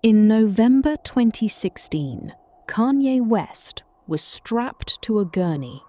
In November 2016, Kanye West was strapped to a gurney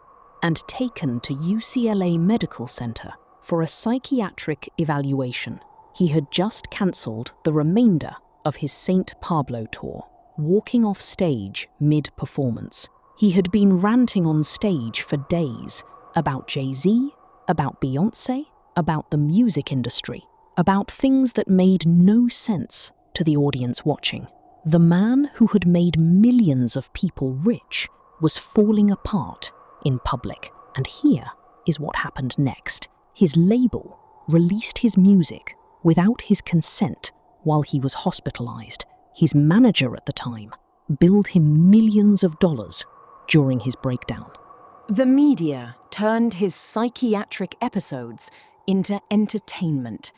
and taken to UCLA Medical Center for a psychiatric evaluation. He had just cancelled the remainder of his St. Pablo tour, walking off stage mid-performance. He had been ranting on stage for days about Jay-Z, about Beyoncé, about the music industry, about things that made no sense to the audience watching. The man who had made millions of people rich was falling apart in public. And here is what happened next. His label released his music without his consent while he was hospitalized. His manager at the time billed him millions of dollars during his breakdown. The media turned his psychiatric episodes into entertainment,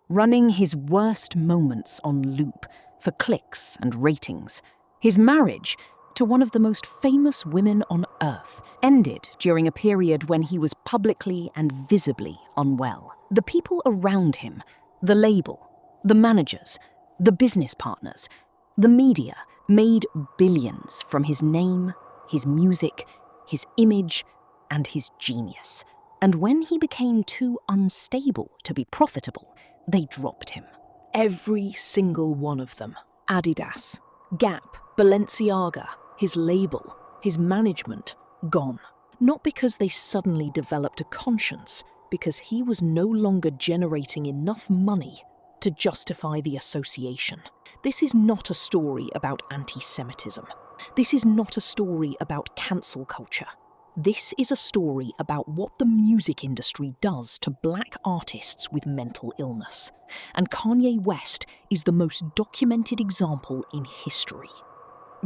running his worst moments on loop for clicks and ratings. His marriage to one of the most famous women on earth ended during a period when he was publicly and visibly unwell. The people around him, the label, the managers, the business partners, the media made billions from his name, his music, his image, and his genius. And when he became too unstable to be profitable, they dropped him. Every single one of them. Adidas, Gap, Balenciaga, his label, his management, gone. Not because they suddenly developed a conscience, because he was no longer generating enough money to justify the association. This is not a story about antisemitism. This is not a story about cancel culture. This is a story about what the music industry does to black artists with mental illness. And Kanye West is the most documented example in history.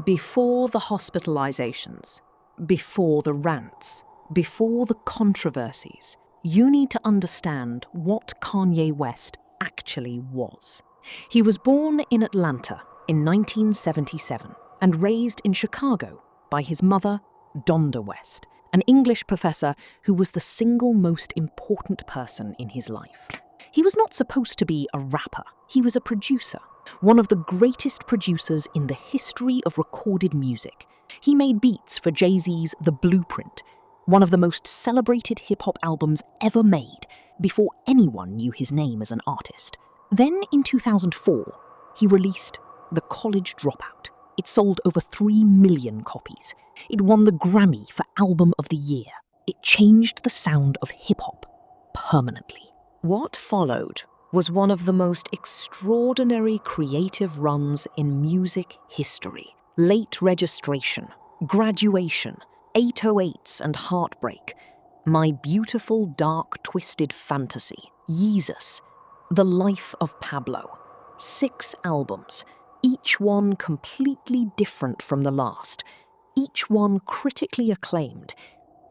Before the hospitalizations, before the rants, before the controversies, you need to understand what Kanye West actually was. He was born in Atlanta in 1977 and raised in Chicago by his mother, Donda West, an English professor who was the single most important person in his life. He was not supposed to be a rapper. He was a producer, one of the greatest producers in the history of recorded music. He made beats for Jay-Z's The Blueprint, one of the most celebrated hip-hop albums ever made, before anyone knew his name as an artist. Then in 2004, he released The College Dropout. It sold over 3 million copies. It won the Grammy for Album of the Year. It changed the sound of hip-hop permanently. What followed was one of the most extraordinary creative runs in music history. Late Registration, Graduation, 808s and Heartbreak, My Beautiful Dark Twisted Fantasy, Yeezus, The Life of Pablo. 6 albums, each one completely different from the last, each one critically acclaimed,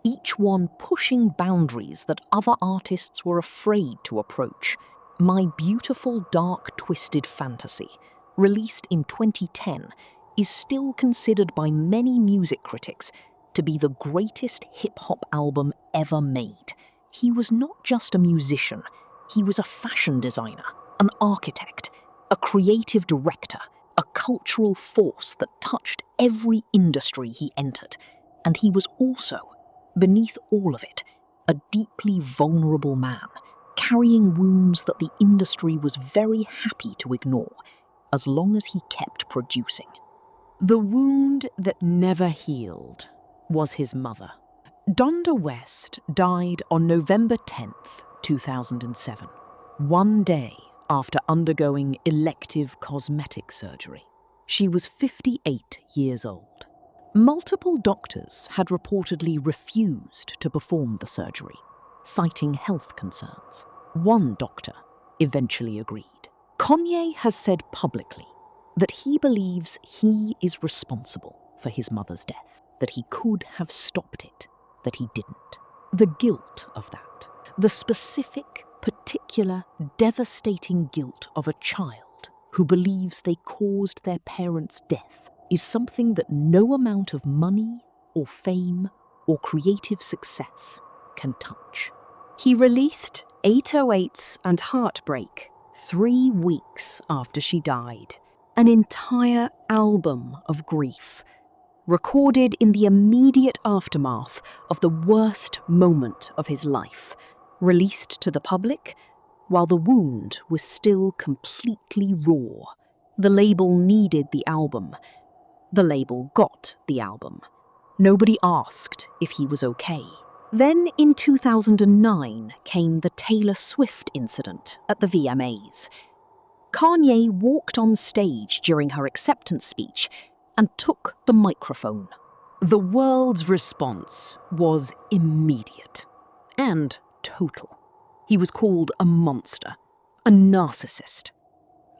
each one pushing boundaries that other artists were afraid to approach. My Beautiful Dark Twisted Fantasy, released in 2010, is still considered by many music critics to be the greatest hip-hop album ever made. He was not just a musician, he was a fashion designer, an architect, a creative director, a cultural force that touched every industry he entered. And he was also, beneath all of it, a deeply vulnerable man, carrying wounds that the industry was very happy to ignore, as long as he kept producing. The wound that never healed was his mother. Donda West died on November 10th, 2007, one day after undergoing elective cosmetic surgery. She was 58 years old. Multiple doctors had reportedly refused to perform the surgery, citing health concerns. One doctor eventually agreed. Kanye has said publicly that he believes he is responsible for his mother's death, that he could have stopped it, that he didn't. The guilt of that, the specific, particular, devastating guilt of a child who believes they caused their parents' death, is something that no amount of money or fame or creative success can touch. He released 808s and Heartbreak 3 weeks after she died, An entire album of grief, recorded in the immediate aftermath of the worst moment of his life, released to the public while the wound was still completely raw. The label needed the album. The label got the album. Nobody asked if he was okay. Then in 2009 came the Taylor Swift incident at the VMAs. Kanye walked on stage during her acceptance speech and took the microphone. The world's response was immediate and total. He was called a monster, a narcissist,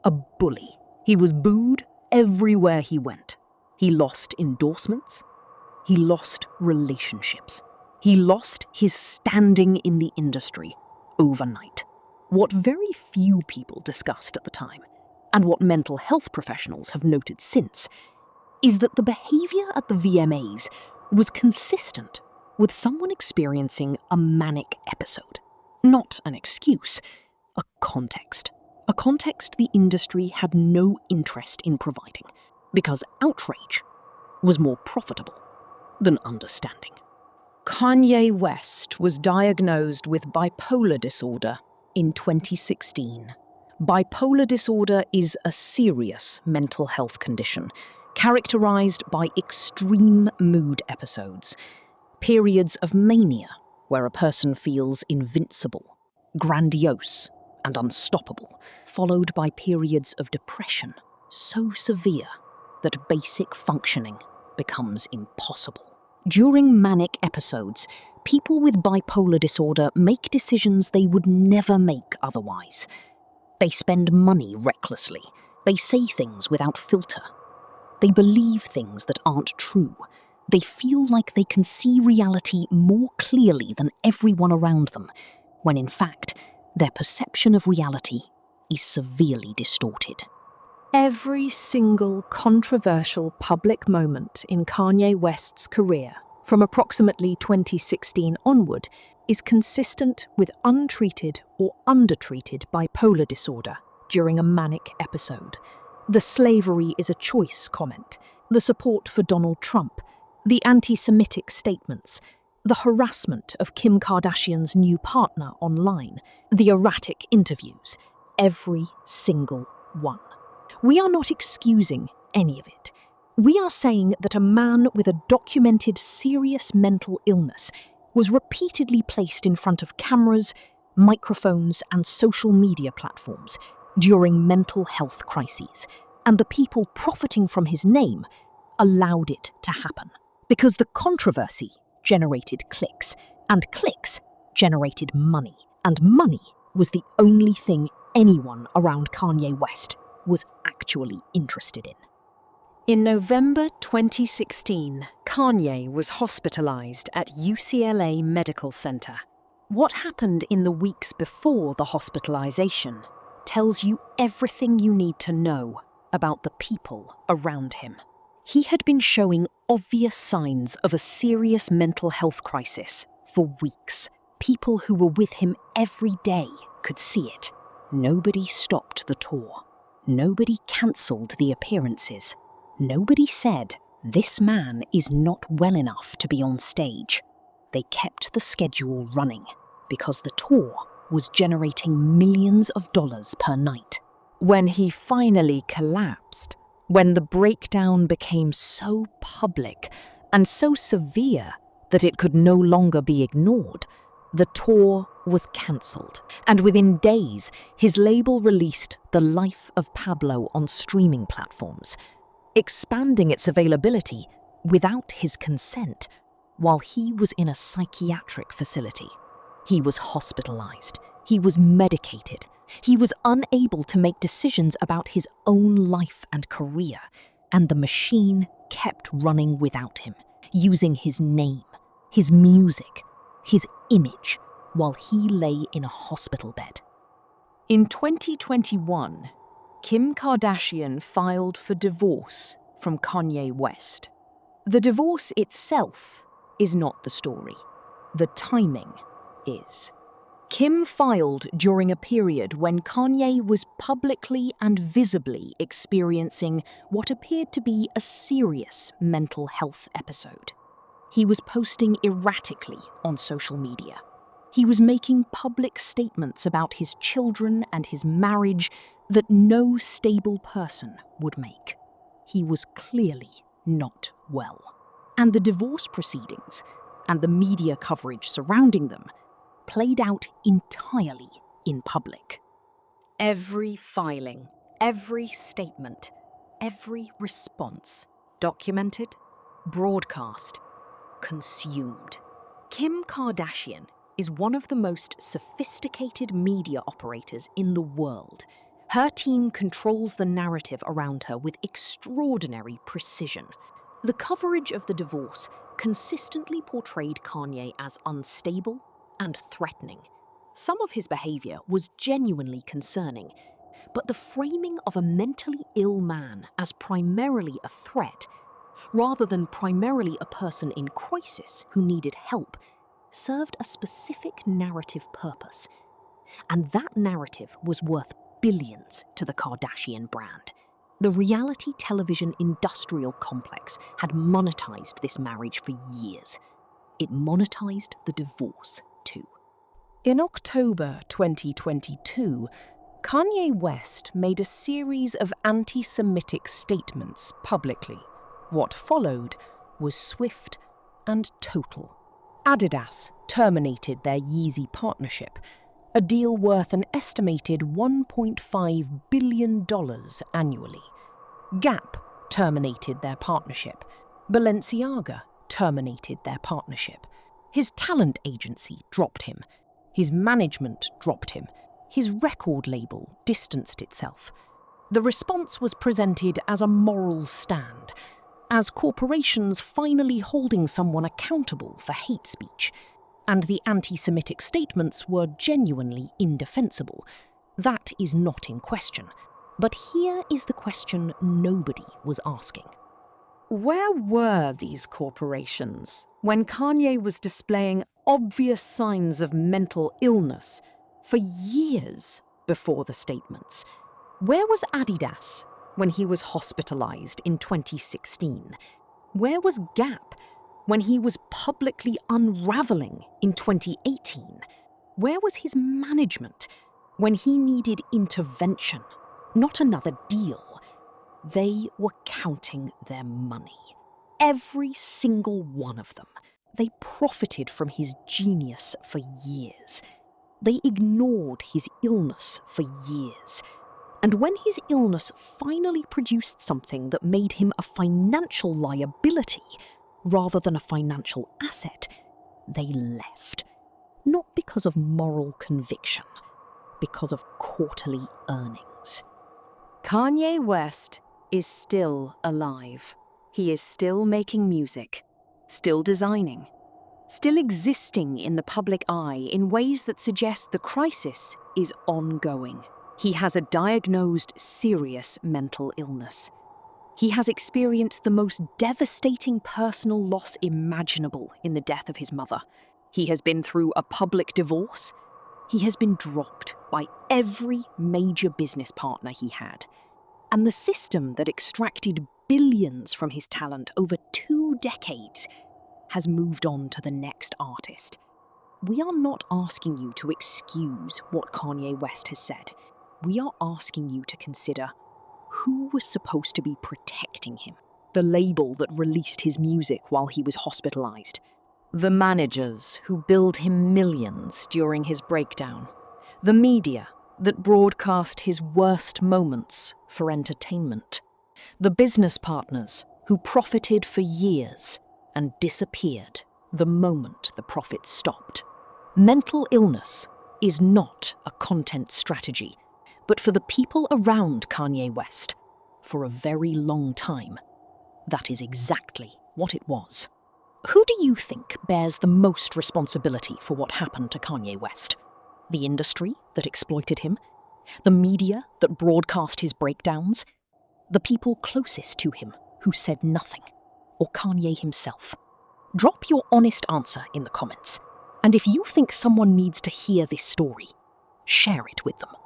a bully. He was booed everywhere he went. He lost endorsements. He lost relationships. He lost his standing in the industry overnight. What very few people discussed at the time, and what mental health professionals have noted since, is that the behavior at the VMAs was consistent with someone experiencing a manic episode. Not an excuse, a context. A context the industry had no interest in providing, because outrage was more profitable than understanding. Kanye West was diagnosed with bipolar disorder in 2016. Bipolar disorder is a serious mental health condition characterized by extreme mood episodes, periods of mania where a person feels invincible, grandiose, and unstoppable, followed by periods of depression so severe that basic functioning becomes impossible. During manic episodes, people with bipolar disorder make decisions they would never make otherwise. They spend money recklessly. They say things without filter. They believe things that aren't true. They feel like they can see reality more clearly than everyone around them, when in fact, their perception of reality is severely distorted. Every single controversial public moment in Kanye West's career, from approximately 2016 onward, is consistent with untreated or undertreated bipolar disorder during a manic episode. The slavery is a choice comment, the support for Donald Trump, the anti-Semitic statements, the harassment of Kim Kardashian's new partner online, the erratic interviews, every single one. We are not excusing any of it. We are saying that a man with a documented serious mental illness was repeatedly placed in front of cameras, microphones, and social media platforms during mental health crises, and the people profiting from his name allowed it to happen. Because the controversy generated clicks, and clicks generated money, and money was the only thing anyone around Kanye West was actually interested in. In November 2016, Kanye was hospitalized at UCLA Medical Center. What happened in the weeks before the hospitalization tells you everything you need to know about the people around him. He had been showing obvious signs of a serious mental health crisis for weeks. People who were with him every day could see it. Nobody stopped the tour. Nobody cancelled the appearances. Nobody said, "This man is not well enough to be on stage." They kept the schedule running because the tour was generating millions of dollars per night. When he finally collapsed, when the breakdown became so public and so severe that it could no longer be ignored, the tour was cancelled, and within days, his label released The Life of Pablo on streaming platforms, expanding its availability without his consent while he was in a psychiatric facility. He was hospitalized. He was medicated. He was unable to make decisions about his own life and career, and the machine kept running without him, using his name, his music, his image, while he lay in a hospital bed. In 2021, Kim Kardashian filed for divorce from Kanye West. The divorce itself is not the story. The timing is. Kim filed during a period when Kanye was publicly and visibly experiencing what appeared to be a serious mental health episode. He was posting erratically on social media. He was making public statements about his children and his marriage that no stable person would make. He was clearly not well. And the divorce proceedings and the media coverage surrounding them played out entirely in public. Every filing, every statement, every response, documented, broadcast, consumed. Kim Kardashian is one of the most sophisticated media operators in the world. Her team controls the narrative around her with extraordinary precision. The coverage of the divorce consistently portrayed Kanye as unstable and threatening. Some of his behavior was genuinely concerning, but the framing of a mentally ill man as primarily a threat, rather than primarily a person in crisis who needed help, served a specific narrative purpose. And that narrative was worth billions to the Kardashian brand. The reality television industrial complex had monetized this marriage for years. It monetized the divorce too. In October 2022, Kanye West made a series of anti-Semitic statements publicly. What followed was swift and total. Adidas terminated their Yeezy partnership, a deal worth an estimated $1.5 billion annually. Gap terminated their partnership. Balenciaga terminated their partnership. His talent agency dropped him. His management dropped him. His record label distanced itself. The response was presented as a moral stand, as corporations finally holding someone accountable for hate speech. And the anti-Semitic statements were genuinely indefensible. That is not in question. But here is the question nobody was asking. Where were these corporations when Kanye was displaying obvious signs of mental illness for years before the statements? Where was Adidas when he was hospitalized in 2016? Where was Gap when he was publicly unraveling in 2018? Where was his management when he needed intervention, not another deal? They were counting their money. Every single one of them. They profited from his genius for years. They ignored his illness for years. And when his illness finally produced something that made him a financial liability rather than a financial asset, they left. Not because of moral conviction, because of quarterly earnings. Kanye West is still alive. He is still making music, still designing, still existing in the public eye in ways that suggest the crisis is ongoing. He has a diagnosed serious mental illness. He has experienced the most devastating personal loss imaginable in the death of his mother. He has been through a public divorce. He has been dropped by every major business partner he had. And the system that extracted billions from his talent over 2 decades has moved on to the next artist. We are not asking you to excuse what Kanye West has said. We are asking you to consider who was supposed to be protecting him. The label that released his music while he was hospitalized. The managers who billed him millions during his breakdown. The media that broadcast his worst moments for entertainment. The business partners who profited for years and disappeared the moment the profits stopped. Mental illness is not a content strategy, but for the people around Kanye West, for a very long time, that is exactly what it was. Who do you think bears the most responsibility for what happened to Kanye West? The industry that exploited him? The media that broadcast his breakdowns? The people closest to him who said nothing? Or Kanye himself? Drop your honest answer in the comments. And if you think someone needs to hear this story, share it with them.